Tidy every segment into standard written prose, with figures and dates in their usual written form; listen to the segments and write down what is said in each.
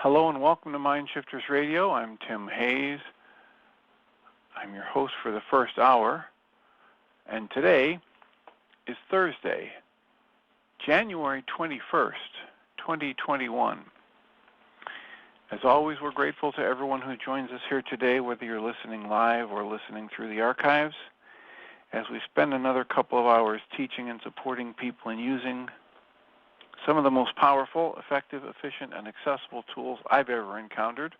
Hello and welcome to Mind Shifters Radio. I'm Tim Hayes. I'm your host for the first hour, and today is Thursday, January 21st, 2021. As always, we're grateful to everyone who joins us here today, whether you're listening live or listening through the archives, as we spend another couple of hours teaching and supporting people in using some of the most powerful, effective, efficient, and accessible tools I've ever encountered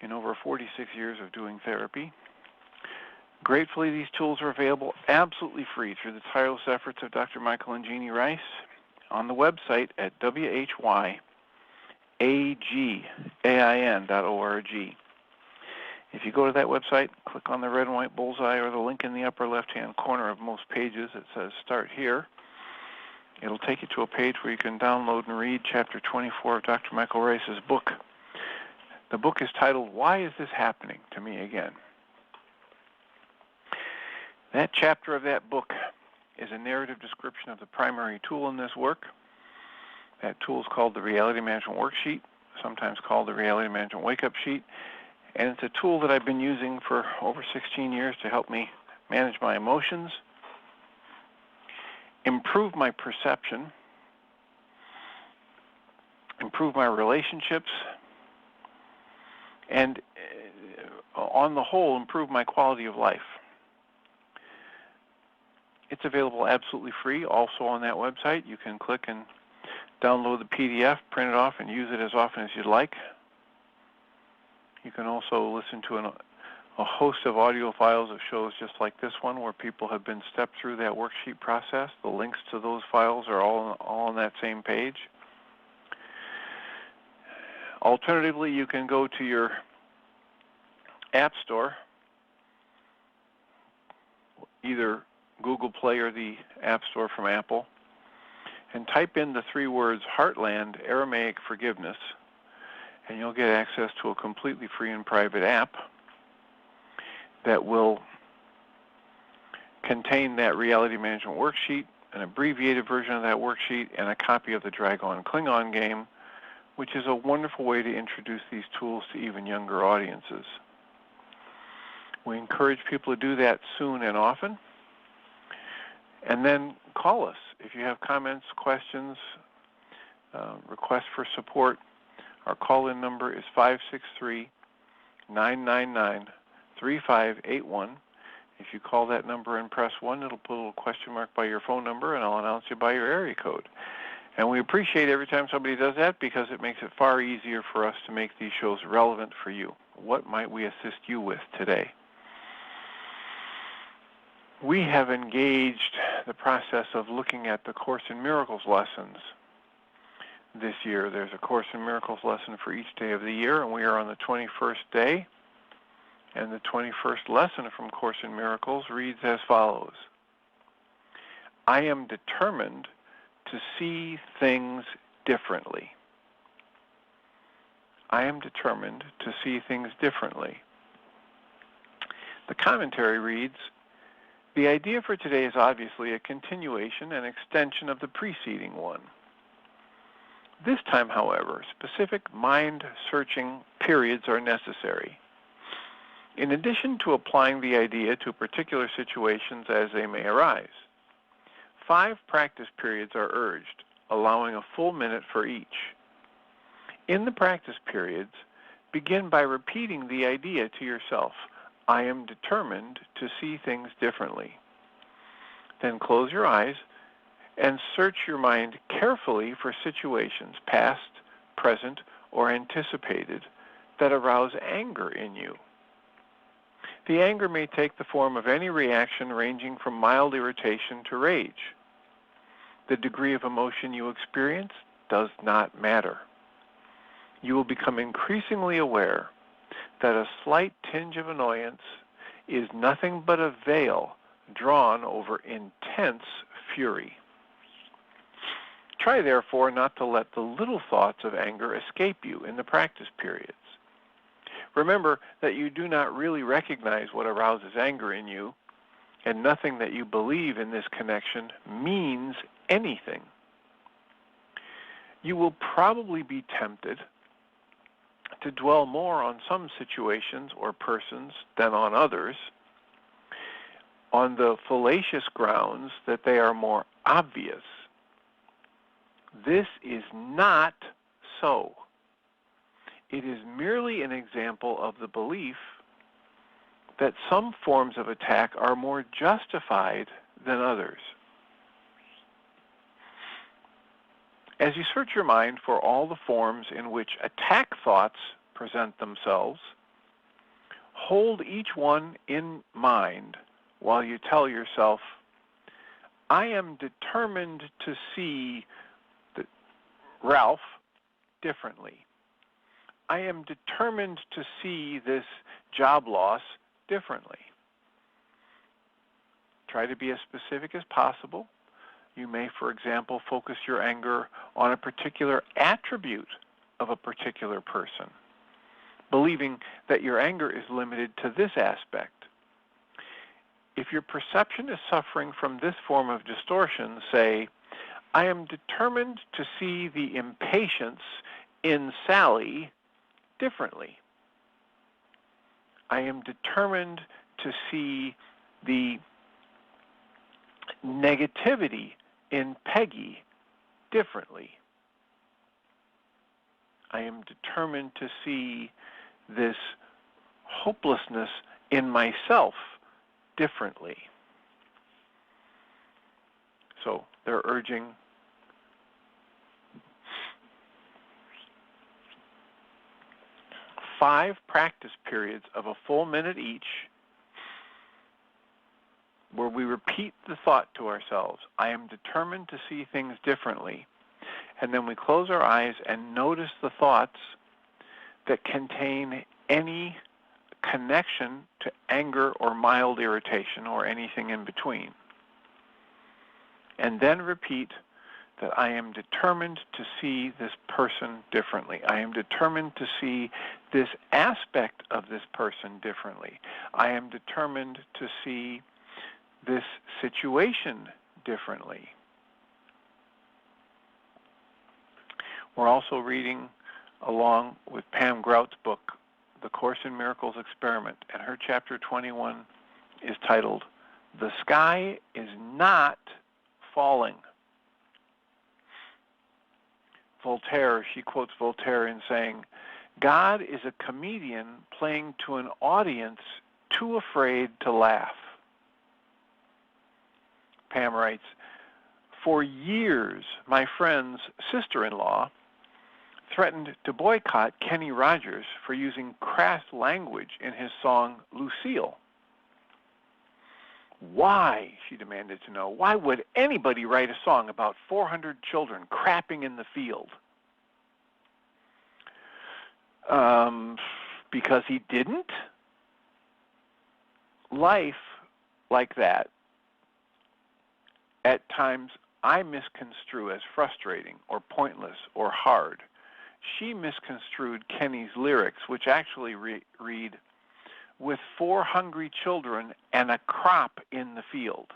in over 46 years of doing therapy. Gratefully, these tools are available absolutely free through the tireless efforts of Dr. Michael and Jeanie Ryce on the website at whyagain.org. If you go to that website, click on the red and white bullseye or the link in the upper left-hand corner of most pages that says Start Here. It'll take you to a page where you can download and read Chapter 24 of Dr. Michael Ryce's book. The book is titled, Why Is This Happening to Me Again? That chapter of that book is a narrative description of the primary tool in this work. That tool is called the Reality Management Worksheet, sometimes called the Reality Management Wake-Up Sheet, and it's a tool that I've been using for over 16 years to help me manage my emotions, improve my perception, improve my relationships, and on the whole, improve my quality of life. It's available absolutely free also on that website. You can click and download the PDF, print it off, and use it as often as you'd like. You can also listen to a host of audio files of shows just like this one where people have been stepped through that worksheet process. The links to those files are all on that same page. Alternatively, you can go to your App Store, either Google Play or the App Store from Apple, and type in the three words HeartLand Aramaic Forgiveness, and you'll get access to a completely free and private app that will contain that reality management worksheet, an abbreviated version of that worksheet, and a copy of the Dragon Klingon game, which is a wonderful way to introduce these tools to even younger audiences. We encourage people to do that soon and often. And then call us if you have comments, questions, requests for support. Our call-in number is 563-999-3581. If you call that number and press 1, it'll put a little question mark by your phone number, and I'll announce you by your area code. And we appreciate every time somebody does that because it makes it far easier for us to make these shows relevant for you. What might we assist you with today? We have engaged the process of looking at the Course in Miracles lessons this year. There's a Course in Miracles lesson for each day of the year, and we are on the 21st day. And the 21st lesson from Course in Miracles reads as follows. I am determined to see things differently. I am determined to see things differently. The commentary reads, the idea for today is obviously a continuation and extension of the preceding one. This time, however, specific mind-searching periods are necessary. In addition to applying the idea to particular situations as they may arise, 5 practice periods are urged, allowing a full minute for each. In the practice periods, begin by repeating the idea to yourself, I am determined to see things differently. Then close your eyes and search your mind carefully for situations, past, present, or anticipated, that arouse anger in you. The anger may take the form of any reaction ranging from mild irritation to rage. The degree of emotion you experience does not matter. You will become increasingly aware that a slight tinge of annoyance is nothing but a veil drawn over intense fury. Try, therefore, not to let the little thoughts of anger escape you in the practice periods. Remember that you do not really recognize what arouses anger in you, and nothing that you believe in this connection means anything. You will probably be tempted to dwell more on some situations or persons than on others, on the fallacious grounds that they are more obvious. This is not so. It is merely an example of the belief that some forms of attack are more justified than others. As you search your mind for all the forms in which attack thoughts present themselves, hold each one in mind while you tell yourself, I am determined to see Ralph differently. I am determined to see this job loss differently. Try to be as specific as possible. You may, for example, focus your anger on a particular attribute of a particular person, believing that your anger is limited to this aspect. If your perception is suffering from this form of distortion, say, I am determined to see the impatience in Sally differently. I am determined to see the negativity in Peggy differently. I am determined to see this hopelessness in myself differently. So they're urging five practice periods of a full minute each where we repeat the thought to ourselves, I am determined to see things differently. And then we close our eyes and notice the thoughts that contain any connection to anger or mild irritation or anything in between. And then repeat that I am determined to see this person differently. I am determined to see this aspect of this person differently. I am determined to see this situation differently. We're also reading along with Pam Grout's book, The Course in Miracles Experiment, and her chapter 21 is titled, The Sky is Not Falling. Voltaire, she quotes Voltaire in saying, God is a comedian playing to an audience too afraid to laugh. Pam writes, for years, my friend's sister-in-law threatened to boycott Kenny Rogers for using crass language in his song Lucille. Why, she demanded to know, why would anybody write a song about 400 children crapping in the field? Because he didn't? Life like that, at times I misconstrue as frustrating or pointless or hard. She misconstrued Kenny's lyrics, which actually read, with 4 hungry children and a crop in the field.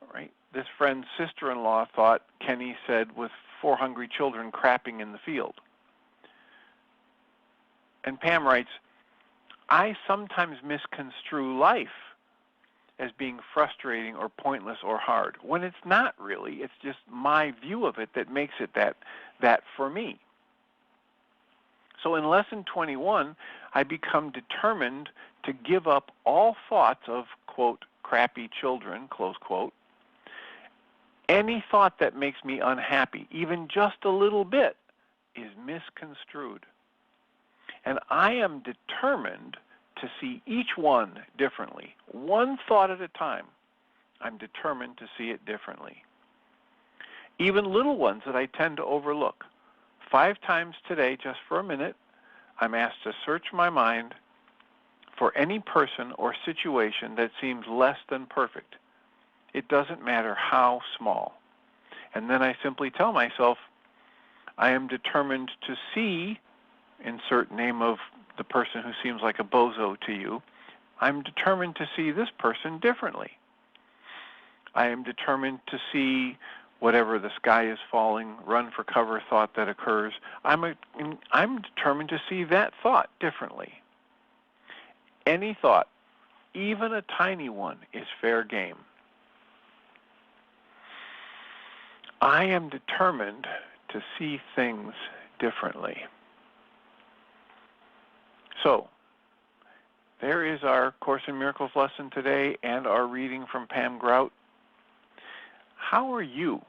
All right. This friend's sister-in-law thought Kenny said with 4 hungry children crapping in the field. And Pam writes, I sometimes misconstrue life as being frustrating or pointless or hard, when it's not really. It's just my view of it that makes it that for me. So in Lesson 21, I become determined to give up all thoughts of, quote, crappy children, close quote. Any thought that makes me unhappy, even just a little bit, is misconstrued. And I am determined to see each one differently, one thought at a time. I'm determined to see it differently. Even little ones that I tend to overlook. 5 times today, just for a minute, I'm asked to search my mind for any person or situation that seems less than perfect. It doesn't matter how small. And then I simply tell myself, I am determined to see, insert name of the person who seems like a bozo to you, I'm determined to see this person differently. I am determined to see whatever the sky is falling, run for cover thought that occurs. I'm determined to see that thought differently. Any thought, even a tiny one, is fair game. I am determined to see things differently. So, there is our Course in Miracles lesson today and our reading from Pam Grout. How are you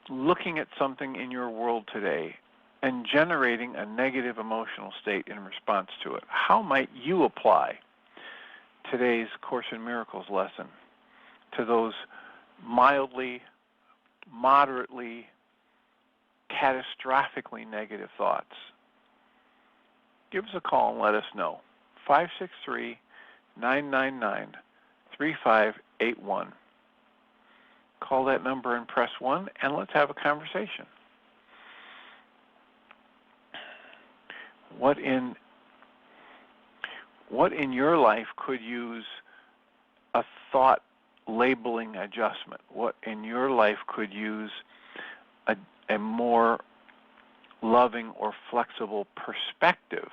looking at something in your world today and generating a negative emotional state in response to it? How might you apply today's Course in Miracles lesson to those mildly, moderately, catastrophically negative thoughts? Give us a call and let us know. 563-999-3581. Call that number and press 1, and let's have a conversation. What in your life could use a thought labeling adjustment? What in your life could use a more loving or flexible perspective?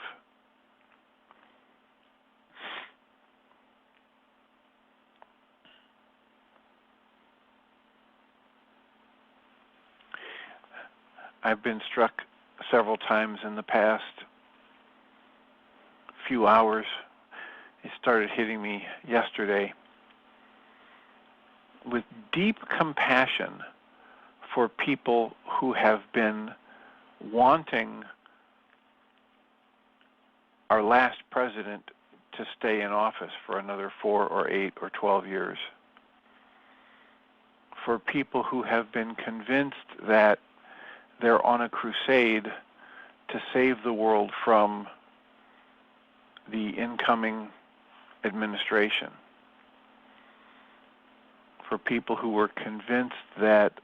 I've been struck several times in the past few hours. It started hitting me yesterday with deep compassion for people who have been wanting our last president to stay in office for another 4 or 8 or 12 years. For people who have been convinced that they're on a crusade to save the world from the incoming administration. For people who were convinced that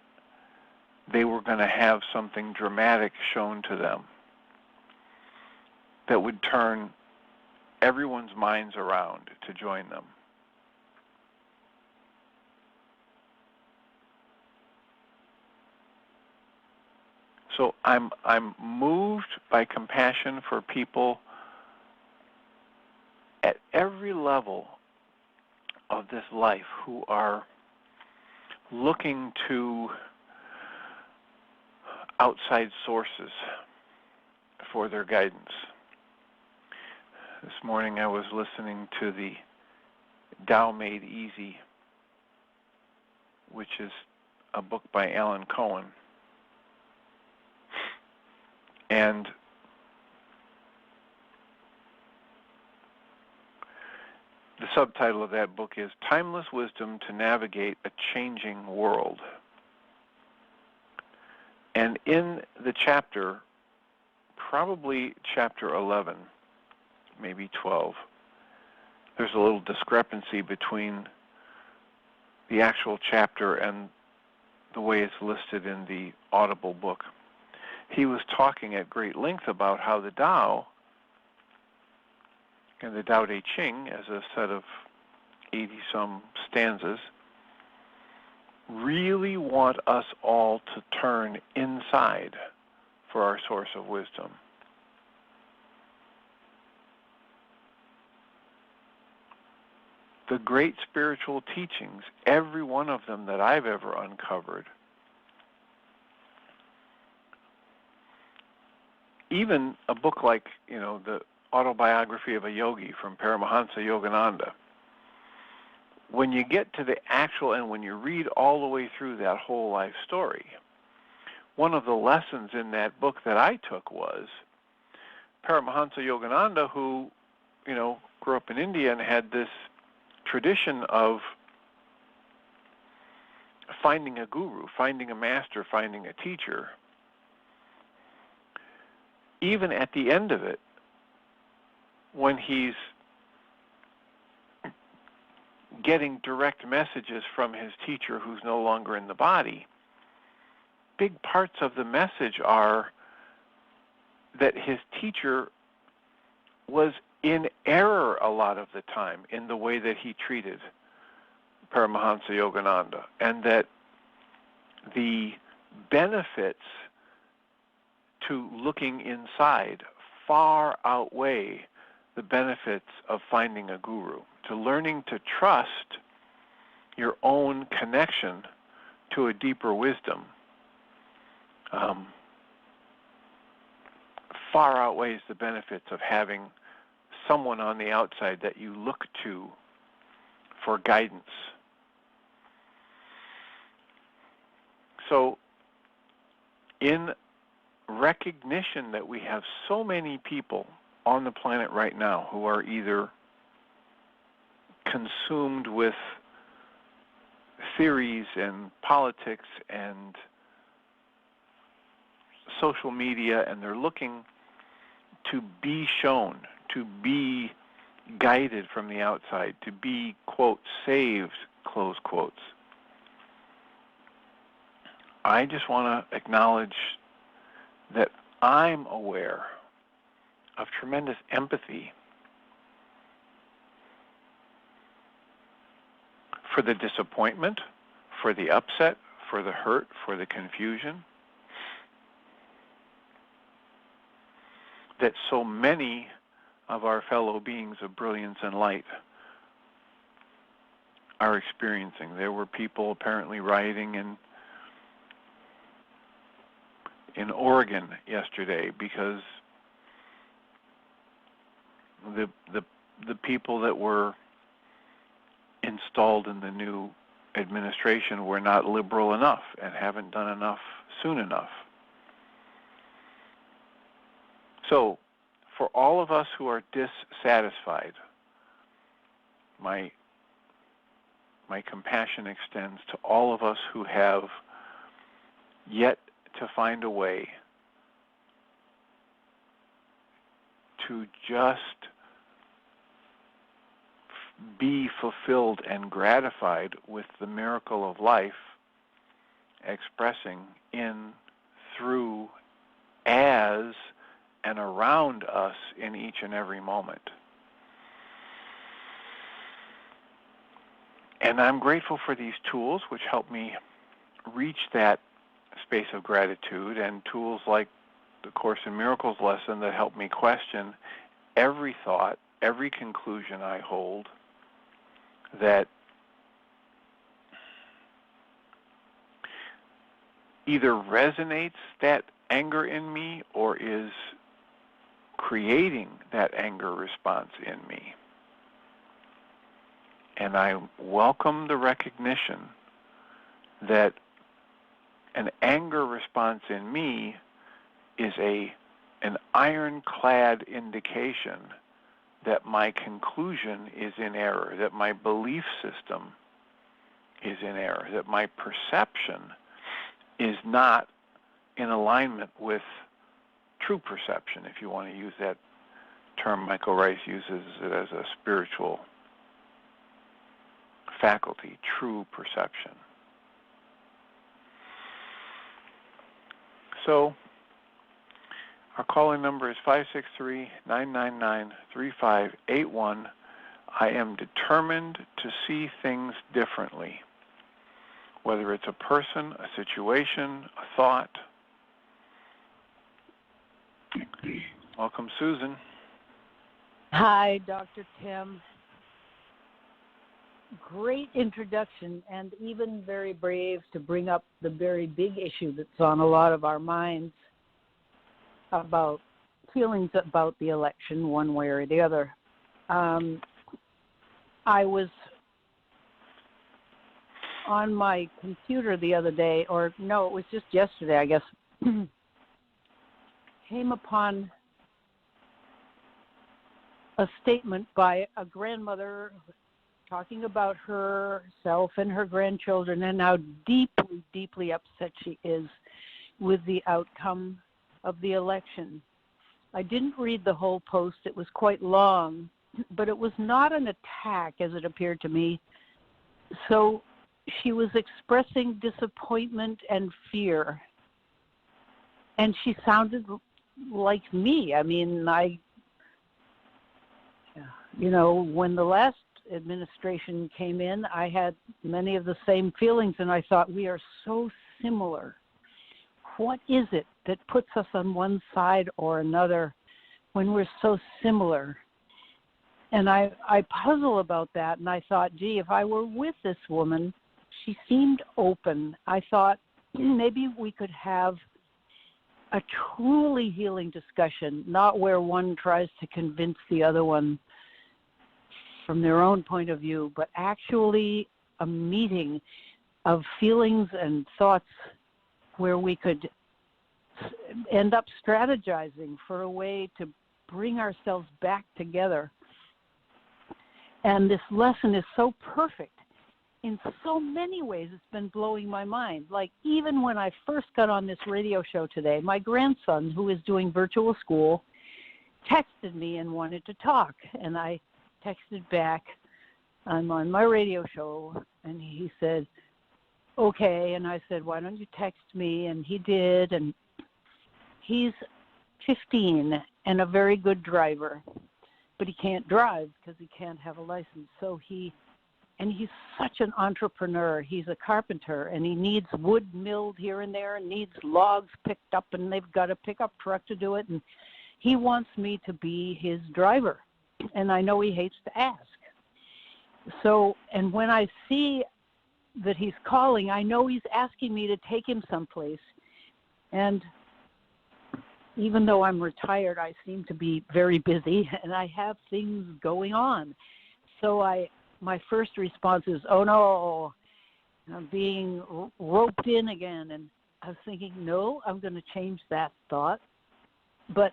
they were going to have something dramatic shown to them that would turn everyone's minds around to join them. So I'm moved by compassion for people at every level of this life who are looking to outside sources for their guidance. This morning I was listening to the Tao Made Easy, which is a book by Alan Cohen. And the subtitle of that book is Timeless Wisdom to Navigate a Changing World. And in the chapter, probably chapter 11, maybe 12, there's a little discrepancy between the actual chapter and the way it's listed in the Audible book. He was talking at great length about how the Tao and the Tao Te Ching, as a set of 80-some stanzas, really want us all to turn inside for our source of wisdom. The great spiritual teachings, every one of them that I've ever uncovered, even a book like, the Autobiography of a Yogi from Paramahansa Yogananda, when you get to the actual, and when you read all the way through that whole life story, one of the lessons in that book that I took was Paramahansa Yogananda, who, grew up in India and had this tradition of finding a guru, finding a master, finding a teacher. Even at the end of it, when he's getting direct messages from his teacher who's no longer in the body, big parts of the message are that his teacher was in error a lot of the time in the way that he treated Paramahansa Yogananda, and that the benefits to looking inside far outweigh the benefits of finding a guru, to learning to trust your own connection to a deeper wisdom far outweighs the benefits of having someone on the outside that you look to for guidance. So, in recognition that we have so many people on the planet right now who are either consumed with theories and politics and social media, and they're looking to be shown, to be guided from the outside, to be, quote, saved, close quotes. I just want to acknowledge that I'm aware of tremendous empathy for the disappointment, for the upset, for the hurt, for the confusion that so many of our fellow beings of brilliance and light are experiencing. There were people apparently rioting in Oregon yesterday because the people that were installed in the new administration were not liberal enough and haven't done enough soon enough. So, for all of us who are dissatisfied, my compassion extends to all of us who have yet to find a way to just be fulfilled and gratified with the miracle of life expressing in, through, as, and around us in each and every moment. And I'm grateful for these tools which help me reach that space of gratitude, and tools like the Course in Miracles lesson that help me question every thought, every conclusion I hold that either resonates that anger in me or is creating that anger response in me. And I welcome the recognition that an anger response in me is an ironclad indication that my conclusion is in error, that my belief system is in error, that my perception is not in alignment with true perception, if you want to use that term. Michael Ryce uses it as a spiritual faculty, true perception. So, our calling number is 563-999-3581. I am determined to see things differently, whether it's a person, a situation, a thought. Welcome, Susan. Hi, Dr. Tim. Great introduction, and even very brave to bring up the very big issue that's on a lot of our minds about feelings about the election one way or the other. I was on my computer the other day, or no, it was just yesterday, I guess, came upon a statement by a grandmother talking about herself and her grandchildren and how deeply, deeply upset she is with the outcome of the election. I didn't read the whole post. It was quite long, but it was not an attack as it appeared to me. So she was expressing disappointment and fear. And she sounded like me. I mean, when the last administration came in, I had many of the same feelings, and I thought, we are so similar. What is it that puts us on one side or another when we're so similar? And I puzzle about that, and I thought, gee, if I were with this woman, she seemed open. I thought maybe we could have a truly healing discussion, not where one tries to convince the other one from their own point of view, but actually a meeting of feelings and thoughts where we could end up strategizing for a way to bring ourselves back together. And this lesson is so perfect. In so many ways, it's been blowing my mind. Like, even when I first got on this radio show today, my grandson, who is doing virtual school, texted me and wanted to talk. And I texted back, I'm on my radio show. And he said, okay. And I said, why don't you text me? And he did. And he's 15 and a very good driver, but he can't drive because he can't have a license. So he's such an entrepreneur. He's a carpenter, and he needs wood milled here and there and needs logs picked up, and they've got a pickup truck to do it. And he wants me to be his driver, and I know he hates to ask. So, and when I see that he's calling, I know he's asking me to take him someplace. And even though I'm retired, I seem to be very busy, and I have things going on. So my first response is, oh no, I'm being roped in again. And I was thinking, no, I'm going to change that thought. But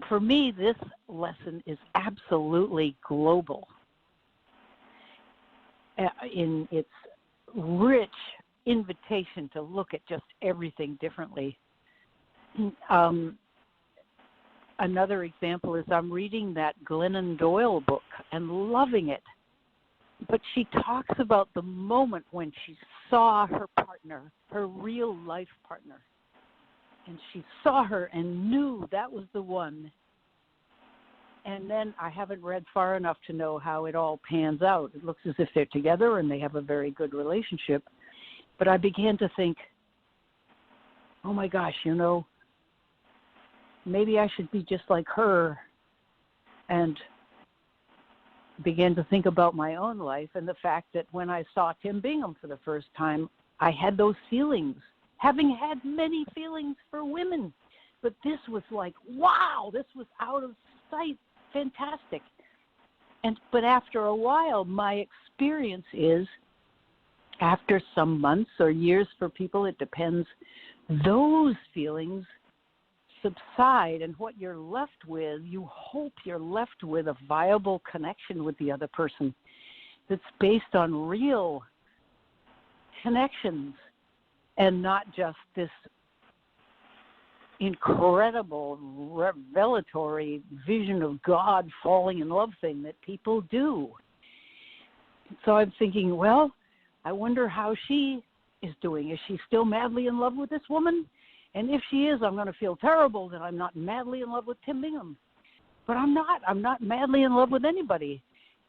for me, this lesson is absolutely global in its rich invitation to look at just everything differently. Another example is I'm reading that Glennon Doyle book and loving it. But she talks about the moment when she saw her partner, her real life partner. And she saw her and knew that was the one. And then I haven't read far enough to know how it all pans out. It looks as if they're together and they have a very good relationship. But I began to think, oh my gosh, maybe I should be just like her, and began to think about my own life and the fact that when I saw Tim Bingham for the first time, I had those feelings, having had many feelings for women. But this was like, wow, this was out of sight, fantastic. But after a while, my experience is, after some months or years for people, it depends, those feelings subside, and what you're left with, you hope you're left with a viable connection with the other person that's based on real connections and not just this incredible revelatory vision of God falling in love thing that people do. So I'm thinking, well, I wonder how she is doing. Is she still madly in love with this woman? And if she is, I'm going to feel terrible that I'm not madly in love with Tim Bingham. But I'm not. I'm not madly in love with anybody.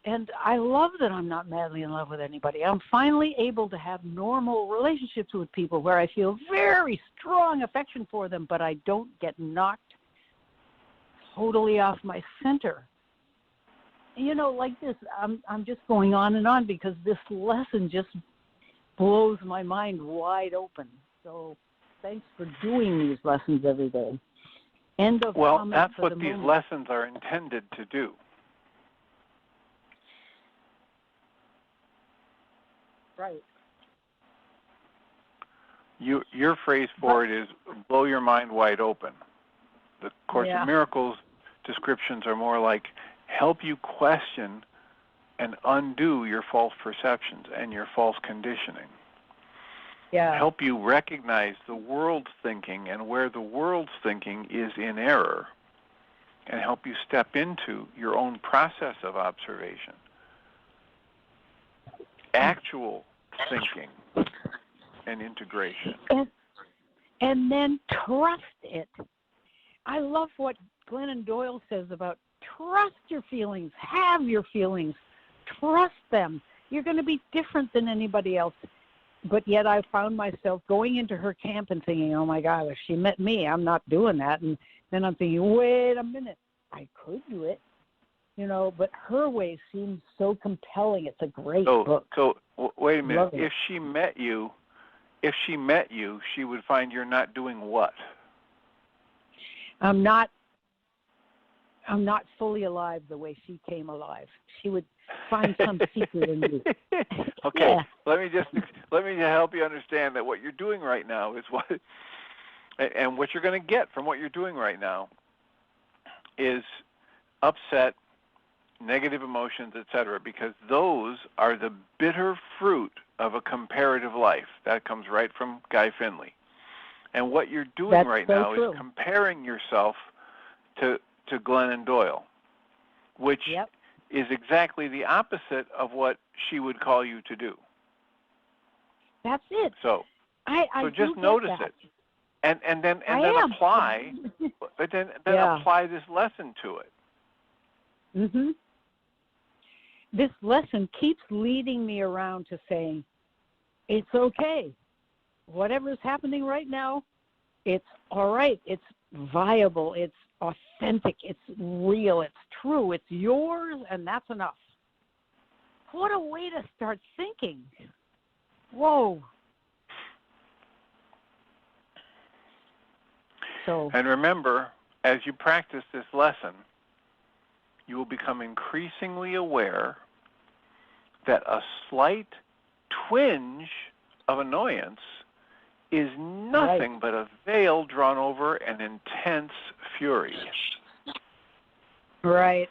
And I love that I'm not madly in love with anybody. I'm finally able to have normal relationships with people where I feel very strong affection for them, but I don't get knocked totally off my center. Like this, I'm just going on and on because this lesson just blows my mind wide open. So thanks for doing these lessons every day. End of Well, comment that's for what the these moment. lessons are intended to do. Right. Your phrase for it is blow your mind wide open. The Course Yeah. in Miracles descriptions are more like help you question and undo your false perceptions and your false conditioning. Yeah. Help you recognize the world's thinking and where the world's thinking is in error, and help you step into your own process of observation. Actual thinking and integration. And then trust it. I love what Glennon Doyle says about trust your feelings, have your feelings, Trust them. You're going to be different than anybody else. But yet I found myself going into her camp and thinking, oh, my God, if she met me, I'm not doing that. And then I'm thinking, wait a minute, I could do it. But her way seems so compelling. It's a great book. So wait a minute. Love it. If she met you, she would find you're not doing what? I'm not fully alive the way she came alive. She would find some secret in me. Okay. Yeah. Let me help you understand that what you're doing right now is what you're going to get from what you're doing right now is upset, negative emotions, etc., because those are the bitter fruit of a comparative life. That comes right from Guy Finley. And what you're doing now is comparing yourself to Glennon Doyle, which is exactly the opposite of what she would call you to do. That's it. So just notice it, and then apply, but then apply this lesson to it. Mhm. This lesson keeps leading me around to saying, it's okay. Whatever's happening right now, it's all right. It's viable. It's authentic. It's real. It's true. It's yours, and that's enough. What a way to start thinking. Whoa. And remember, as you practice this lesson, you will become increasingly aware that a slight twinge of annoyance is nothing but a veil drawn over an intense fury. Right.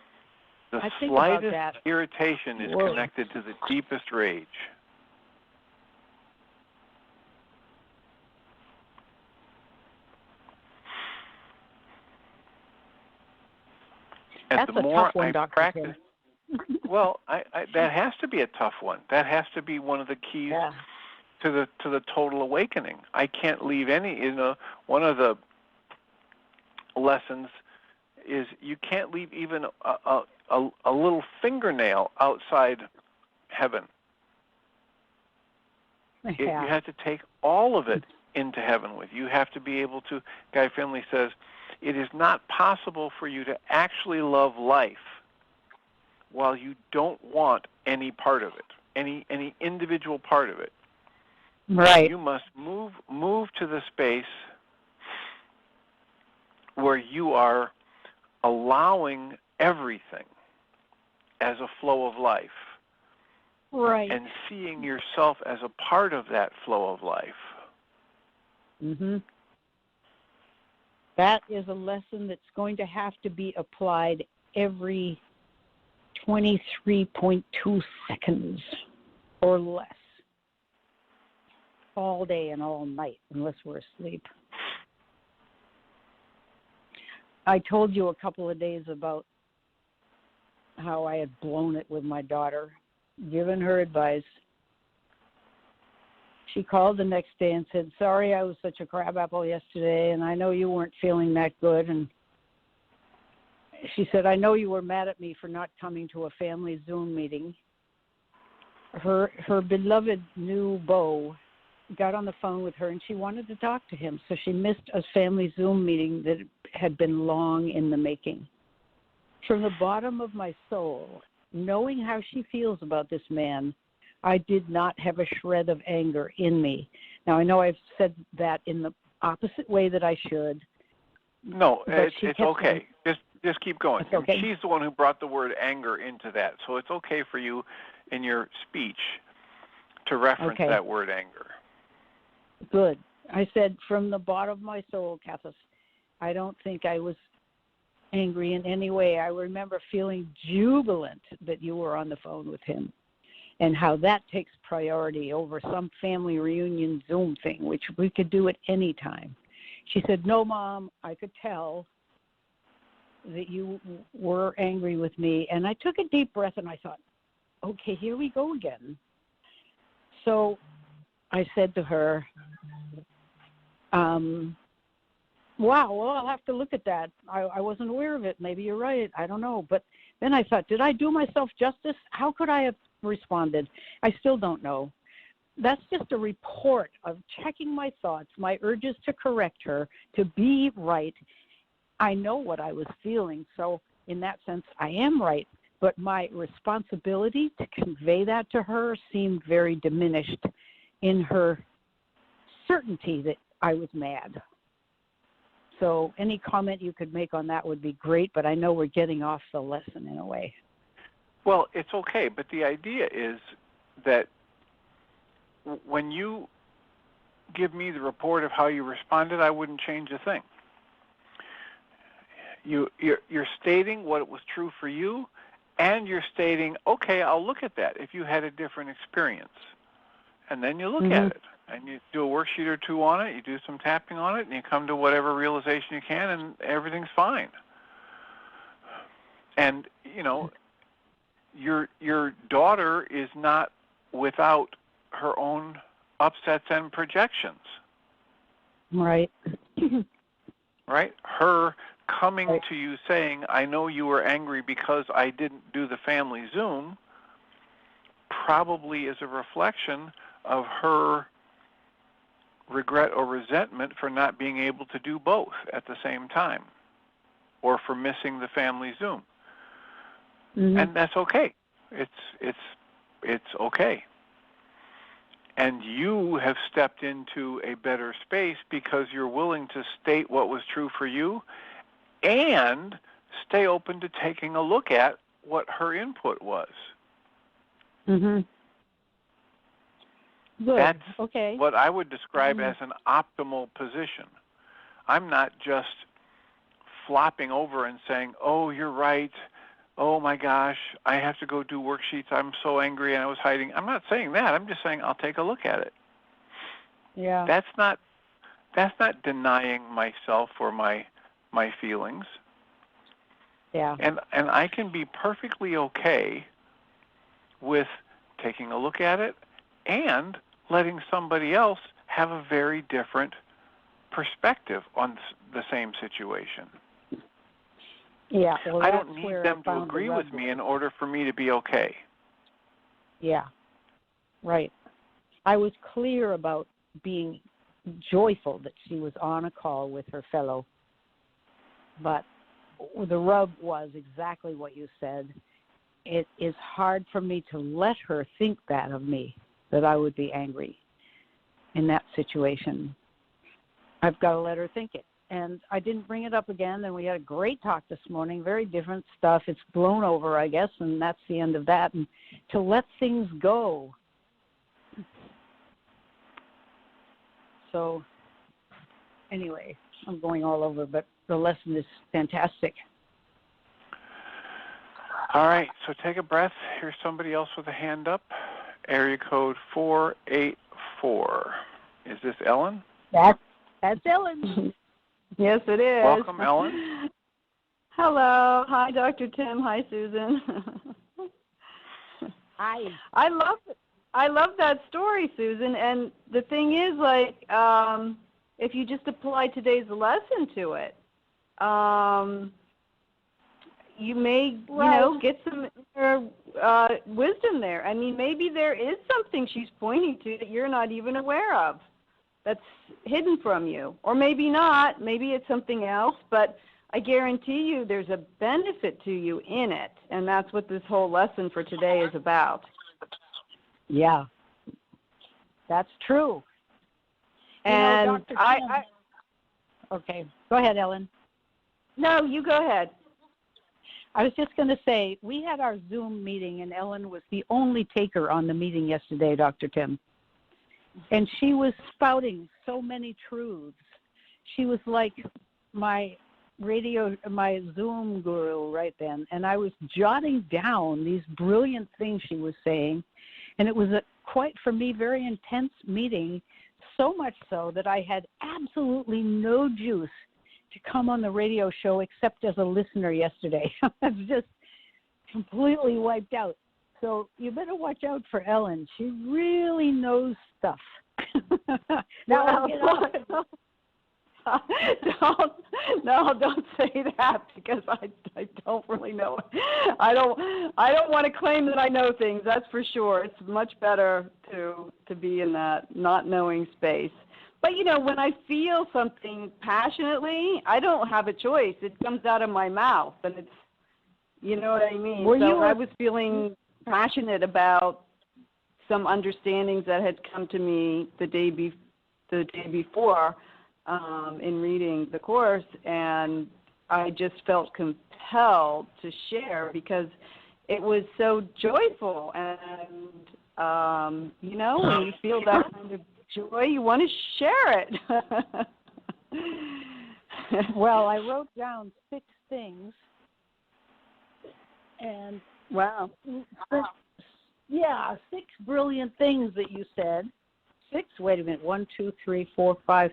The slightest irritation is connected to the deepest rage. And that's the more tough one, I Dr. practice, well, that has to be a tough one. That has to be one of the keys to the total awakening. I can't leave any. One of the lessons is you can't leave even a little fingernail outside heaven. You have to take all of it into heaven with you. You have to be able to. Guy Finley says, it is not possible for you to actually love life while you don't want any part of it, any individual part of it. Right. You must move to the space where you are allowing everything as a flow of life. Right. And seeing yourself as a part of that flow of life. Mhm. That is a lesson that's going to have to be applied every 23.2 seconds or less. All day and all night, unless we're asleep. I told you a couple of days about how I had blown it with my daughter, given her advice. She called the next day and said, sorry, I was such a crabapple yesterday, and I know you weren't feeling that good. And she said, I know you were mad at me for not coming to a family Zoom meeting. Her beloved new beau got on the phone with her, and she wanted to talk to him. So she missed a family Zoom meeting that had been long in the making. From the bottom of my soul, knowing how she feels about this man, I did not have a shred of anger in me. Now, I know I've said that in the opposite way that I should. No, it's okay. Just keep going. It's okay. She's the one who brought the word anger into that, so it's okay for you in your speech to reference that word anger. Good. I said, from the bottom of my soul, Kathis, I don't think I was angry in any way. I remember feeling jubilant that you were on the phone with him, and how that takes priority over some family reunion Zoom thing, which we could do at any time. She said, no, Mom, I could tell that you were angry with me. And I took a deep breath and I thought, okay, here we go again. So I said to her, wow, well, I'll have to look at that. I wasn't aware of it. Maybe you're right. I don't know. But Then I thought, did I do myself justice? How could I have responded? I still don't know. That's just a report of checking my thoughts, my urges to correct her, to be right. I know what I was feeling, so in that sense, I am right. But my responsibility to convey that to her seemed very diminished in her certainty that I was mad. So any comment you could make on that would be great, but I know we're getting off the lesson in a way. Well, it's okay, but the idea is that when you give me the report of how you responded, I wouldn't change a thing. You're stating what was true for you, and you're stating, okay, I'll look at that if you had a different experience. And then you look at it, and you do a worksheet or two on it, you do some tapping on it, and you come to whatever realization you can, and everything's fine. And, you know, your daughter is not without her own upsets and projections. Right. Right? Her coming to you saying, I know you were angry because I didn't do the family Zoom, probably is a reflection of her regret or resentment for not being able to do both at the same time, or for missing the family Zoom. And that's okay. It's okay. And you have stepped into a better space because you're willing to state what was true for you and stay open to taking a look at what her input was. Good. That's okay. what I would describe as an optimal position. I'm not just flopping over and saying, oh, you're right. Oh, my gosh, I have to go do worksheets. I'm so angry and I was hiding. I'm not saying that. I'm just saying I'll take a look at it. Yeah. That's not denying myself or my feelings. Yeah. And I can be perfectly okay with taking a look at it and letting somebody else have a very different perspective on the same situation. Yeah. Well, I don't need them to agree with me in order for me to be okay. Yeah. Right. I was clear about being joyful that she was on a call with her fellow, but the rub was exactly what you said. It is hard for me to let her think that of me, that I would be angry in that situation. I've got to let her think it. And I didn't bring it up again, and we had a great talk this morning, very different stuff. It's blown over, I guess, and that's the end of that. And to let things go. So anyway, I'm going all over, but the lesson is fantastic. All right, so take a breath. Here's somebody else with a hand up. Area code 484. Is this Ellen? That's Ellen. Yes, it is. Welcome, Ellen. Hello. Hi, Dr. Tim. Hi, Susan. Hi. I love that story, Susan. And the thing is, like, if you just apply today's lesson to it, you may, get some wisdom there. I mean, maybe there is something she's pointing to that you're not even aware of that's hidden from you. Or maybe not. Maybe it's something else. But I guarantee you there's a benefit to you in it. And that's what this whole lesson for today is about. Yeah. That's true. And okay. Go ahead, Ellen. No, you go ahead. I was just going to say, we had our Zoom meeting, and Ellen was the only taker on the meeting yesterday, Dr. Tim. And she was spouting so many truths. She was like my Zoom guru right then. And I was jotting down these brilliant things she was saying. And it was quite, for me, very intense meeting, so much so that I had absolutely no juice to come on the radio show except as a listener yesterday. I was just completely wiped out. So you better watch out for Ellen. She really knows stuff. Now I'll get off. Don't say that, because I don't really know. I don't want to claim that I know things. That's for sure. It's much better to be in that not knowing space. But when I feel something passionately, I don't have a choice. It comes out of my mouth, and it's, you know what I mean. I was feeling passionate about some understandings that had come to me the day before in reading the Course, and I just felt compelled to share because it was so joyful. And, when you feel that kind of joy, you want to share it. Well, I wrote down 6 things. And wow. 6 brilliant things that you said. 6, wait a minute, 1, 2, 3, 4, 5,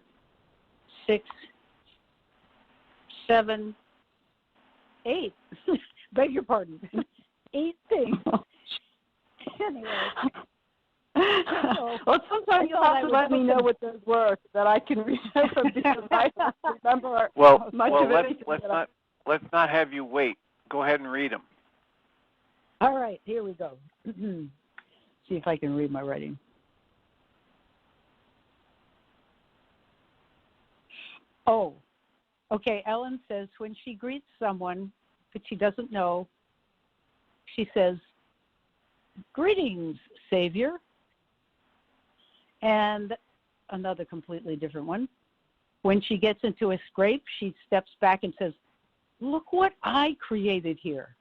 6, 7, 8. Beg your pardon. 8 things. Anyway. Well, sometimes you'll have to let me know what those were so that I can remember, because I don't remember much of it. Let's not have you wait. Go ahead and read them. All right, here we go. See if I can read my writing. Oh, okay. Ellen says when she greets someone that she doesn't know, she says, "Greetings, Savior." And another completely different one. When she gets into a scrape, she steps back and says, "Look what I created here."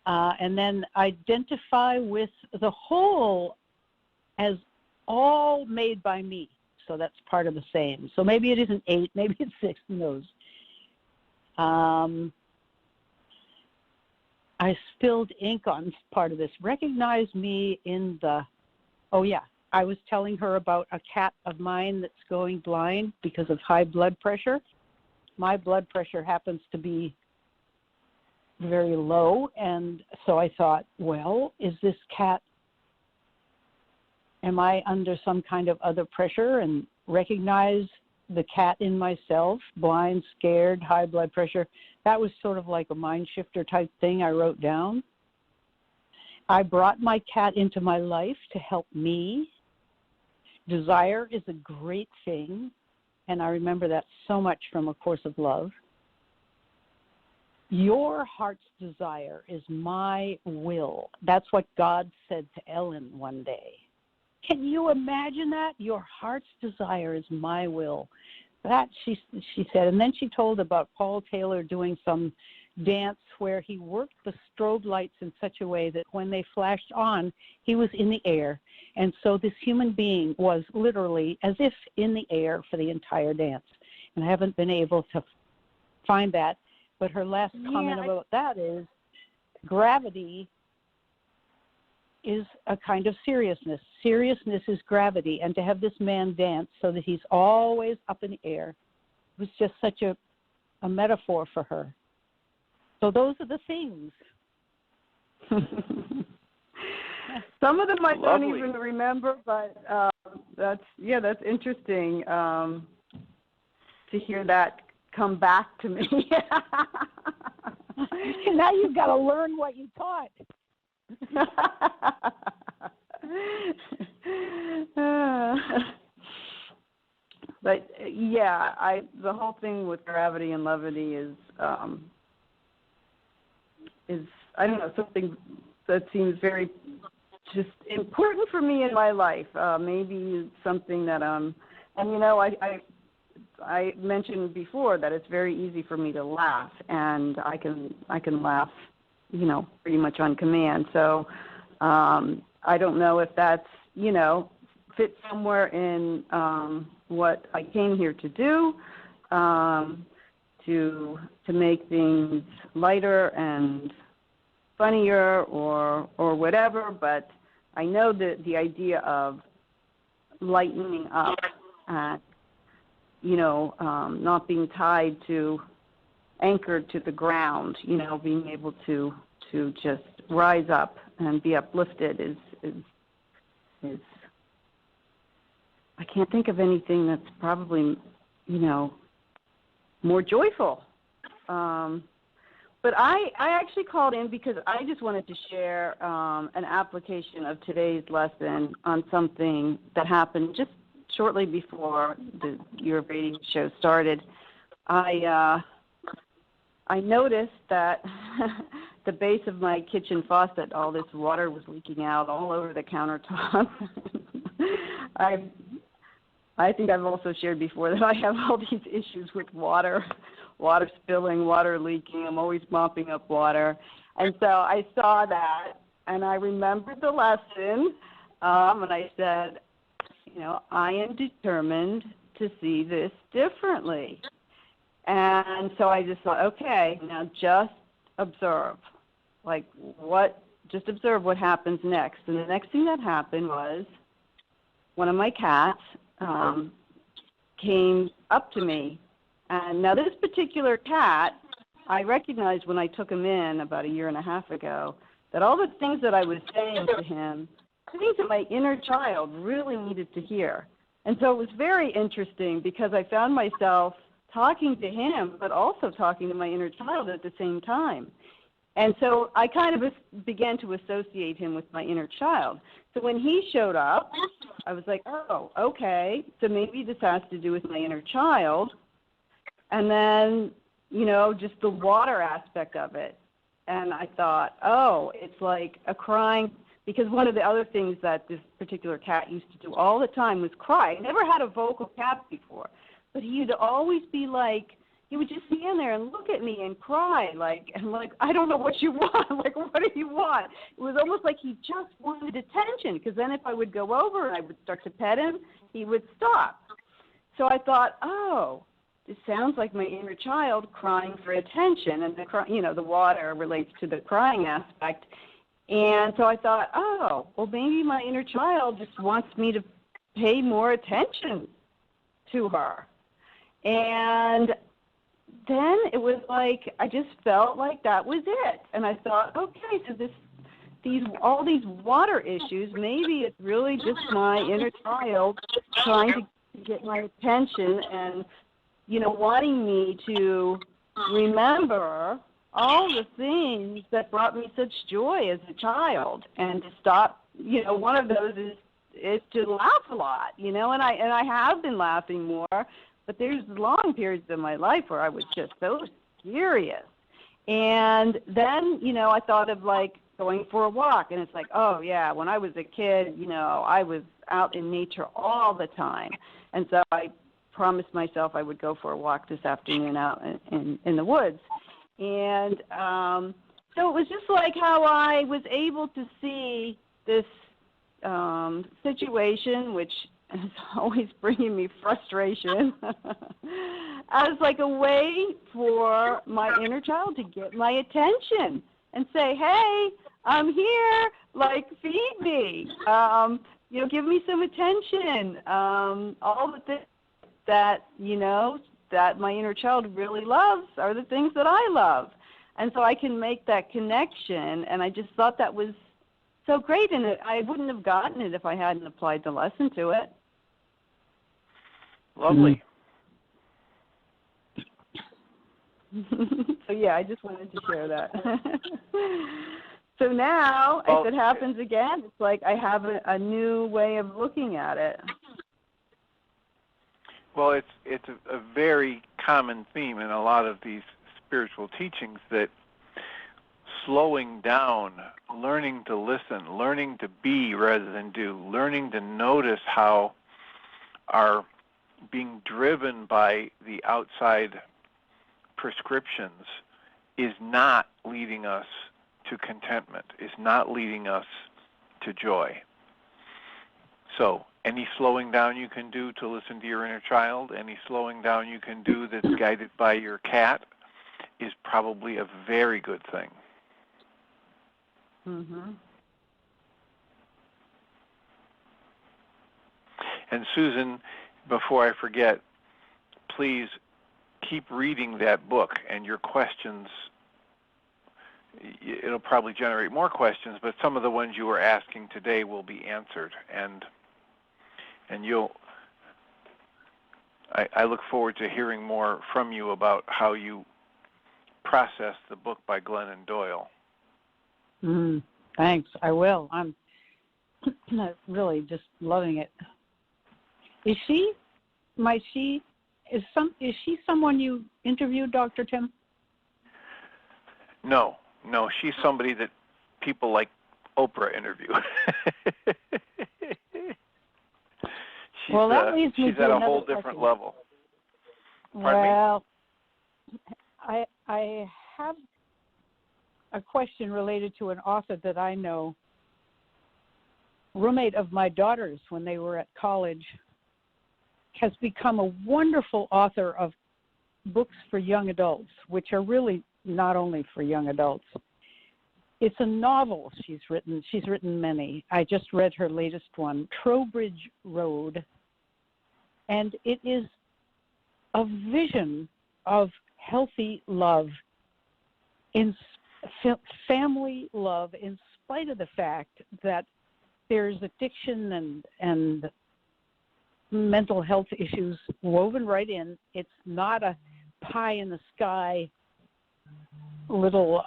And then identify with the whole as all made by me. So that's part of the same. So maybe it isn't 8, maybe it's 6, who knows. I spilled ink on part of this. Recognize me in the, I was telling her about a cat of mine that's going blind because of high blood pressure. My blood pressure happens to be very low, and so I thought, well, is this cat, am I under some kind of other pressure? And recognize the cat in myself, blind, scared, high blood pressure. That was sort of like a mind shifter type thing I wrote down. I brought my cat into my life to help me. Desire is a great thing, and I remember that so much from A Course of Love. Your heart's desire is my will. That's what God said to Ellen one day. Can you imagine that? Your heart's desire is my will. That she said. And then she told about Paul Taylor doing some dance where he worked the strobe lights in such a way that when they flashed on, he was in the air. And so this human being was literally as if in the air for the entire dance. And I haven't been able to find that. But her last comment about that is gravity is a kind of seriousness. Seriousness is gravity. And to have this man dance so that he's always up in the air was just such a metaphor for her. So those are the things. Some of them I don't even remember, but that's interesting to hear that come back to me. Now you've got to learn what you taught. But the whole thing with gravity and levity is I don't know, something that seems very just important for me in my life. Maybe something that I mentioned before that it's very easy for me to laugh, and I can laugh, pretty much on command. So I don't know if that's, fits somewhere in what I came here to do, to make things lighter and funnier or whatever. But I know that the idea of lightening up, not being tied to, anchored to the ground, being able to just rise up and be uplifted is I can't think of anything that's probably, more joyful. But I actually called in because I just wanted to share an application of today's lesson on something that happened just shortly before your radio show started. I noticed that the base of my kitchen faucet, all this water was leaking out all over the countertop. I think I've also shared before that I have all these issues with water spilling, water leaking. I'm always mopping up water. And so I saw that, and I remembered the lesson, and I said, I am determined to see this differently. And so I just thought, okay, now just observe. Just observe what happens next. And the next thing that happened was one of my cats came up to me. And now this particular cat, I recognized when I took him in about 1.5 years ago that all the things that I was saying to him, things that my inner child really needed to hear. And so it was very interesting because I found myself talking to him, but also talking to my inner child at the same time. And so I kind of began to associate him with my inner child. So when he showed up, I was like, oh, okay, so maybe this has to do with my inner child. And then, just the water aspect of it. And I thought, oh, it's like a crying, because one of the other things that this particular cat used to do all the time was cry. I never had a vocal cat before, but he would always be like, he would just stand there and look at me and cry, I don't know what you want. What do you want? It was almost like he just wanted attention, because then if I would go over and I would start to pet him, he would stop. So I thought, oh, this sounds like my inner child crying for attention, and the water relates to the crying aspect. And so I thought, oh, well, maybe my inner child just wants me to pay more attention to her. And then it was like I just felt like that was it. And I thought, okay, so all these water issues, maybe it's really just my inner child trying to get my attention and, wanting me to remember all the things that brought me such joy as a child, and to stop. One of those is to laugh a lot, and I have been laughing more, but there's long periods of my life where I was just so serious. And then, I thought of going for a walk, and it's like, oh yeah, when I was a kid, I was out in nature all the time, and so I promised myself I would go for a walk this afternoon out in the woods. And so it was just like how I was able to see this situation, which is always bringing me frustration, as like a way for my inner child to get my attention and say, hey, I'm here, feed me, give me some attention, all the things that, that my inner child really loves are the things that I love. And so I can make that connection, and I just thought that was so great, and I wouldn't have gotten it if I hadn't applied the lesson to it. Lovely. So, yeah, I just wanted to share that. So now, if it happens again, it's like I have a new way of looking at it. Well, it's a very common theme in a lot of these spiritual teachings that slowing down, learning to listen, learning to be rather than do, learning to notice how our being driven by the outside prescriptions is not leading us to contentment, is not leading us to joy. So any slowing down you can do to listen to your inner child, any slowing down you can do that's guided by your cat is probably a very good thing. Mm-hmm. And Susan, before I forget, please keep reading that book, and your questions, it'll probably generate more questions, but some of the ones you were asking today will be answered, and you'll I look forward to hearing more from you about how you process the book by Glennon Doyle. Thanks. I will. I'm really just loving it. Is she someone you interviewed, Dr. Tim? No, she's somebody that people like Oprah interview. Well, that leads me she's to at a another whole different question. level. Pardon Well, I have a question related to an author that I know, roommate of my daughters when they were at college, has become a wonderful author of books for young adults, which are really not only for young adults. It's a novel she's written. She's written many. I just read her latest one, Trowbridge Road, and it is a vision of healthy love, in family love, in spite of the fact that there's addiction and mental health issues woven right in. It's not a pie in the sky little,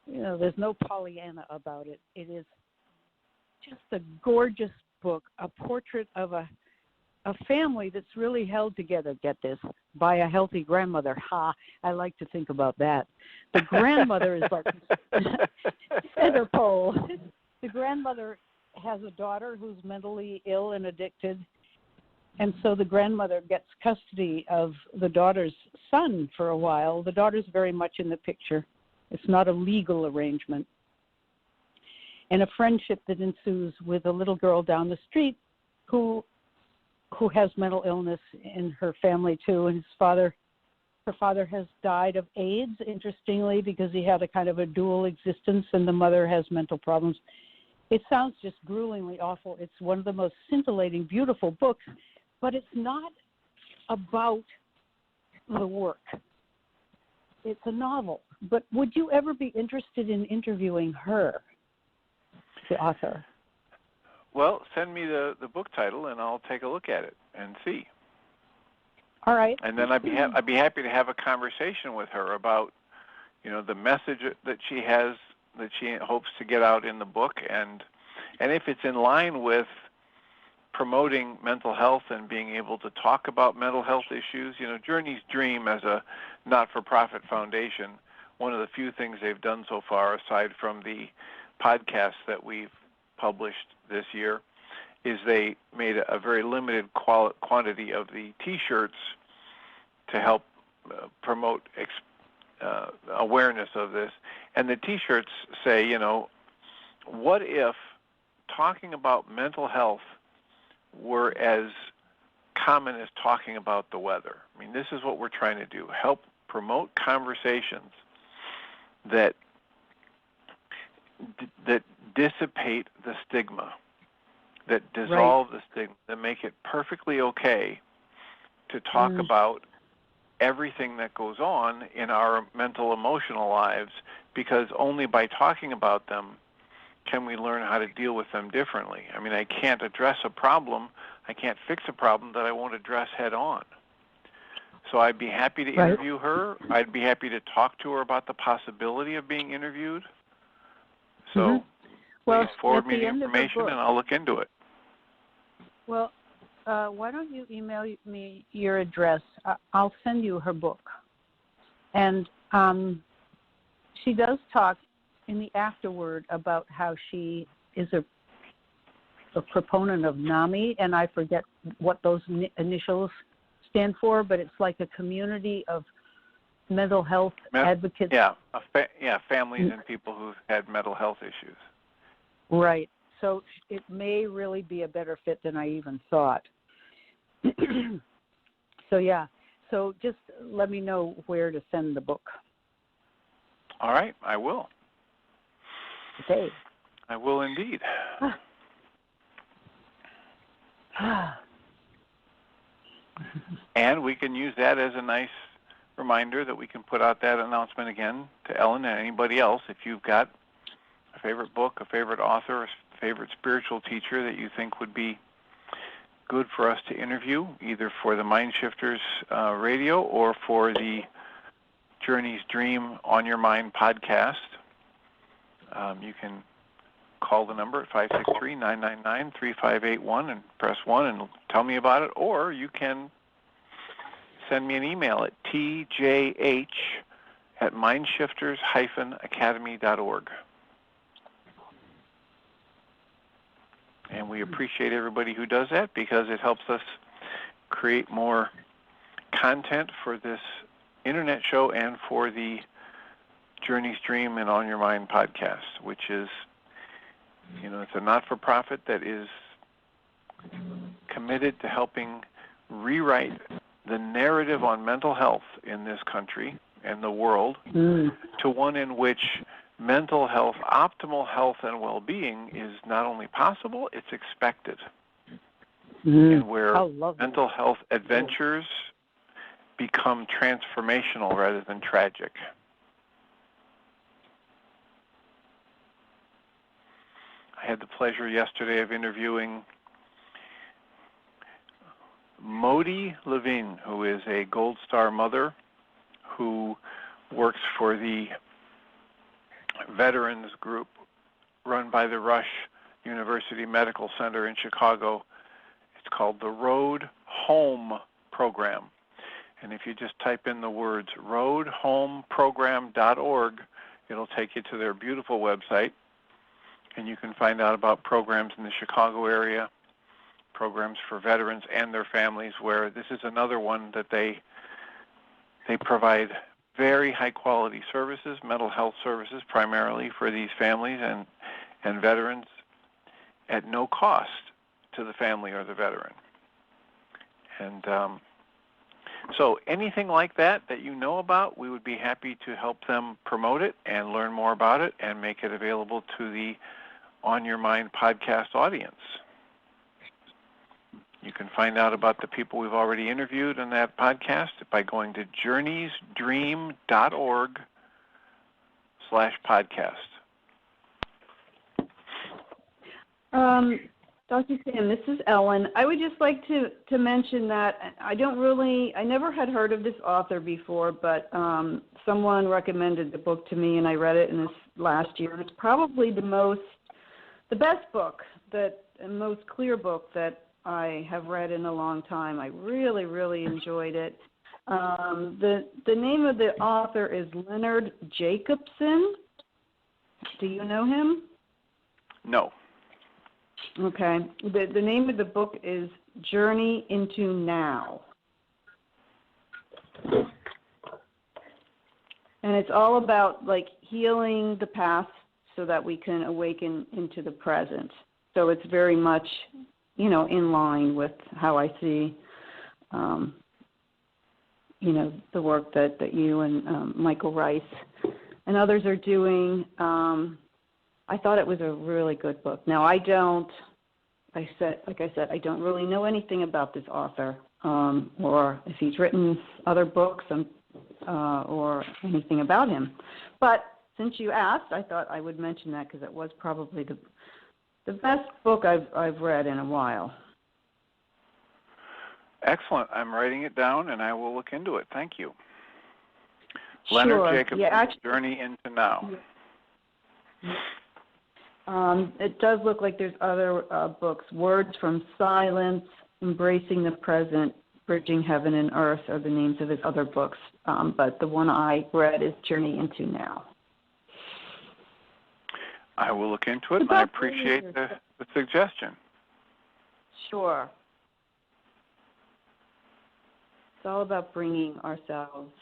there's no Pollyanna about it. It is just a gorgeous book, a portrait of a family that's really held together, get this, by a healthy grandmother. I like to think about that. The grandmother is like center pole. The grandmother has a daughter who's mentally ill and addicted, and so the grandmother gets custody of the daughter's son for a while. The daughter's very much in the picture. It's not a legal arrangement. And a friendship that ensues with a little girl down the street who has mental illness in her family too, and her father has died of AIDS, interestingly, because he had a kind of a dual existence, and the mother has mental problems. It sounds just gruelingly awful. It's one of the most scintillating, beautiful books, but it's not about the work. It's a novel. But would you ever be interested in interviewing her, the author? Well, send me the book title, and I'll take a look at it and see. All right. And then I'd be happy to have a conversation with her about, the message that she has, that she hopes to get out in the book, and if it's in line with promoting mental health and being able to talk about mental health issues. Journey's Dream, as a not-for-profit foundation, one of the few things they've done so far, aside from the podcasts that we've published this year, is they made a very limited quantity of the T-shirts to help promote awareness of this. And the T-shirts say, what if talking about mental health were as common as talking about the weather? I mean, this is what we're trying to do, help promote conversations that dissipate the stigma, that dissolve the stigma, that make it perfectly okay to talk about everything that goes on in our mental, emotional lives, because only by talking about them can we learn how to deal with them differently. I mean, I can't address a problem, I can't fix a problem that I won't address head on. So I'd be happy to interview her. I'd be happy to talk to her about the possibility of being interviewed. So please forward me the information and I'll look into it. Well, why don't you email me your address? I'll send you her book. And she does talk in the afterword about how she is a proponent of NAMI, and I forget what those initials stand for, but it's like a community of mental health advocates. Families and people who've had mental health issues. Right. So it may really be a better fit than I even thought. So just let me know where to send the book. All right, I will. Okay. I will indeed. And we can use that as a nice reminder that we can put out that announcement again to Ellen and anybody else. If you've got a favorite book, a favorite author, a favorite spiritual teacher that you think would be good for us to interview, either for the Mind Shifters radio or for the Journey's Dream on Your Mind podcast. You can call the number at 563-999-3581 and press 1 and tell me about it, or you can send me an email at tjh@mindshifters-academy.org. And we appreciate everybody who does that because it helps us create more content for this internet show and for the Journey's Dream and On Your Mind podcast, which is, it's a not-for-profit that is committed to helping rewrite the narrative on mental health in this country and the world to one in which mental health, optimal health and well-being is not only possible, it's expected. And where mental health adventures become transformational rather than tragic. I had the pleasure yesterday of interviewing Modi Levine, who is a Gold Star mother who works for the veterans group run by the Rush University Medical Center in Chicago. It's called the Road Home Program. And if you just type in the words roadhomeprogram.org, it'll take you to their beautiful website, and you can find out about programs in the Chicago area, programs for veterans and their families, where this is another one that they provide very high-quality services, mental health services primarily for these families and veterans at no cost to the family or the veteran. And so anything like that you know about, we would be happy to help them promote it and learn more about it and make it available to the On Your Mind podcast audience. You can find out about the people we've already interviewed in that podcast by going to journeysdream.org/podcast. Dr. Sam, this is Ellen. I would just like to mention that I never had heard of this author before, but someone recommended the book to me, and I read it in this last year. It's probably the best book, the most clear book that I have read in a long time. I really, really enjoyed it. The name of the author is Leonard Jacobson. Do you know him? No. Okay. The name of the book is Journey into Now. And it's all about healing the past so that we can awaken into the present. So it's very much, in line with how I see, the work that you and Michael Ryce and others are doing. I thought it was a really good book. Now, I don't really know anything about this author or if he's written other books or anything about him. But since you asked, I thought I would mention that because it was probably the best book I've read in a while. Excellent. I'm writing it down, and I will look into it. Thank you. Sure. Leonard Jacobson's Journey into Now. It does look like there's other books. Words from Silence, Embracing the Present, Bridging Heaven and Earth are the names of his other books. But the one I read is Journey into Now. I will look into it, and I appreciate the suggestion. Sure. It's all about bringing ourselves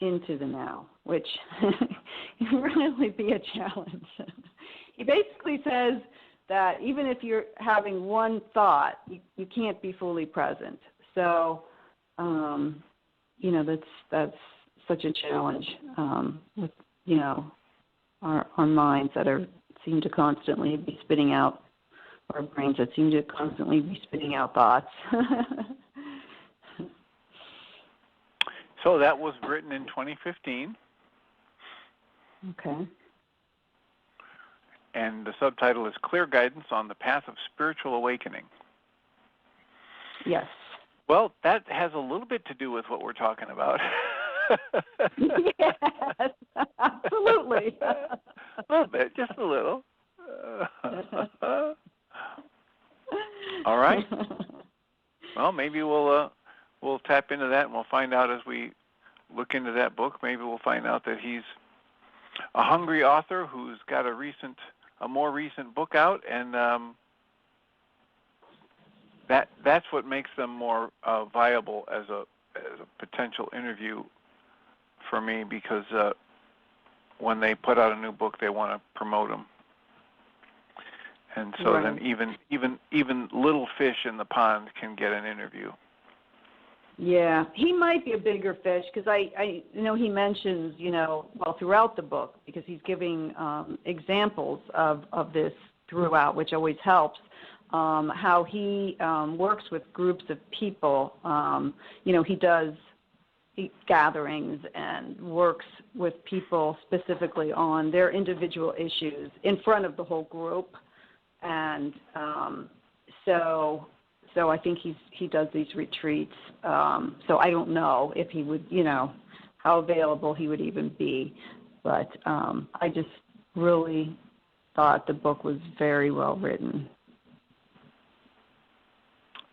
into the now, which can really be a challenge. He basically says that even if you're having one thought, you can't be fully present. So, that's such a challenge with, our minds that seem to constantly be spitting out, our brains that seem to constantly be spitting out thoughts. So that was written in 2015. Okay. And the subtitle is Clear Guidance on the Path of Spiritual Awakening. Yes. Well, that has a little bit to do with what we're talking about. Yes, absolutely. A little bit, just a little. All right. Well, maybe we'll tap into that, and we'll find out as we look into that book. Maybe we'll find out that he's a hungry author who's got a more recent book out, and that's what makes them more viable as a potential interview for me, because when they put out a new book, they want to promote them, and so then even little fish in the pond can get an interview. Yeah, he might be a bigger fish, because I know he mentions, throughout the book, because he's giving examples of this throughout, which always helps, how he works with groups of people. He does gatherings and works with people specifically on their individual issues in front of the whole group, and so I think he does these retreats. So I don't know if he would, how available he would even be. But I just really thought the book was very well written.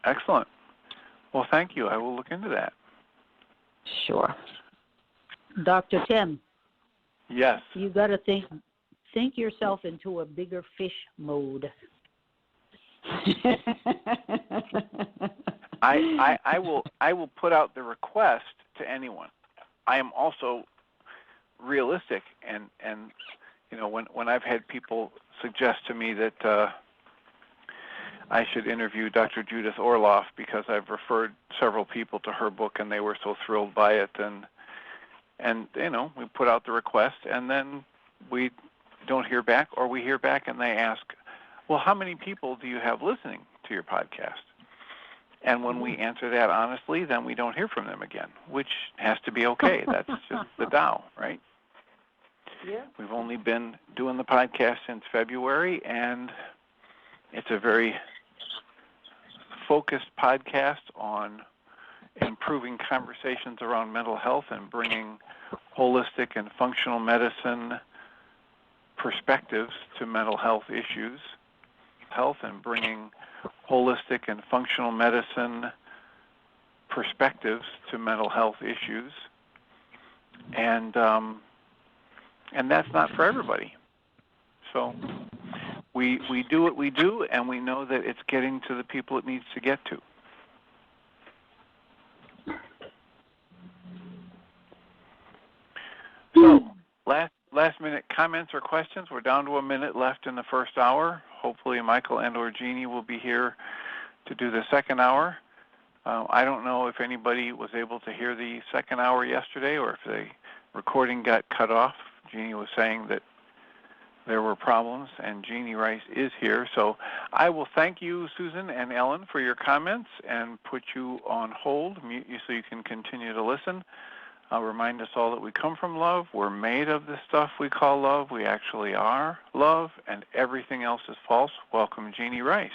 Excellent. Well, thank you. I will look into that. Sure. Dr. Tim. Yes. You got to think yourself into a bigger fish mode. I will put out the request to anyone. I am also realistic, and when I've had people suggest to me that I should interview Dr. Judith Orloff because I've referred several people to her book and they were so thrilled by it, and we put out the request, and then we don't hear back, or we hear back and they ask, well, how many people do you have listening to your podcast? And when we answer that honestly, then we don't hear from them again, which has to be okay. That's just the Tao, right? Yeah. We've only been doing the podcast since February, and it's a very focused podcast on improving conversations around mental health and bringing holistic and functional medicine perspectives to mental health issues. And bringing holistic and functional medicine perspectives to mental health issues, and that's not for everybody. So we do what we do, and we know that it's getting to the people it needs to get to. So last minute comments or questions. We're down to a minute left in the first hour. Hopefully Michael and or Jeanie will be here to do the second hour. I don't know if anybody was able to hear the second hour yesterday or if the recording got cut off. Jeanie was saying that there were problems, and Jeanie Ryce is here. So I will thank you, Susan and Ellen, for your comments and put you on hold, mute you so you can continue to listen. I'll remind us all that we come from love. We're made of the stuff we call love. We actually are love, and everything else is false. Welcome, Jeanie Ryce.